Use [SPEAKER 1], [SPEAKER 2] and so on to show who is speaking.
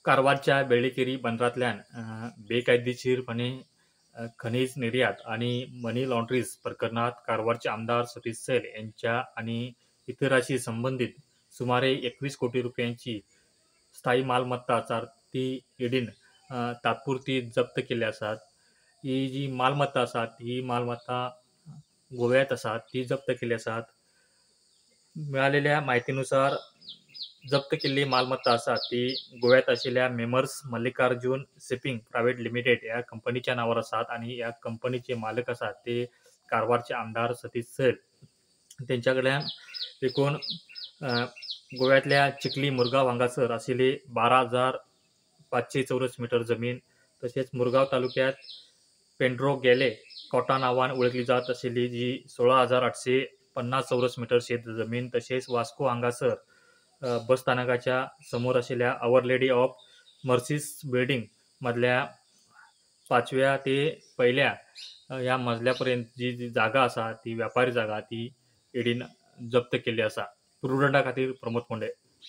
[SPEAKER 1] कारवारच्या बेळ्ळेकेरी बंदरांतल्यान बेकायदेशीरपणे खनिज निर्यात आणि मनी लॉन्ड्रिंग प्रकरणात कारवारचे आमदार सतीश सैल यांच्या आणि इतरांशी संबंधित सुमारे 21 कोटी रुपयांची स्थायी मालमत्ता चारती ईडीन तात्पुरती जप्त केली आसात. ही जी मालमत्ता आसा ही मालमत्ता गोव्यात आसा ती जप्त केली आसात. मिळालेल्या माहितीनुसार जप्त केलेली मालमत्ता आसा ती गोव्यात असलेल्या मेमर्स मल्लिकार्जुन शिपिंग प्रायव्हेट लिमिटेड या कंपनीच्या नावावर आसात आणि या कंपनीचे मालक आसात ते कारवारचे आमदार सतीश सैल. त्यांच्याकडल्यान एकूण गोव्यातल्या चिखली मुरगाव हांगासर आशिल्ली 12,500 चौरस मीटर जमीन, तसेच मुरगाव तालुक्यात पेंड्रो गॅले कोटा नावान ओळखली जात आशिल्ली जी 16,850 चौरस मीटर शेत जमीन, तसेच वास्को हांगासर बस स्थानकाच्या समोर असलेल्या आवर लेडी ऑफ मर्सीस बिल्डिंग मधल्या 5व्या ते 1ल्या या मजल्यापर्यंत जी जागा आसा ती व्यापारी जागा ती ईडीन जप्त केली आसा. पूर्वदंडा खातीर प्रमोद कोंडे.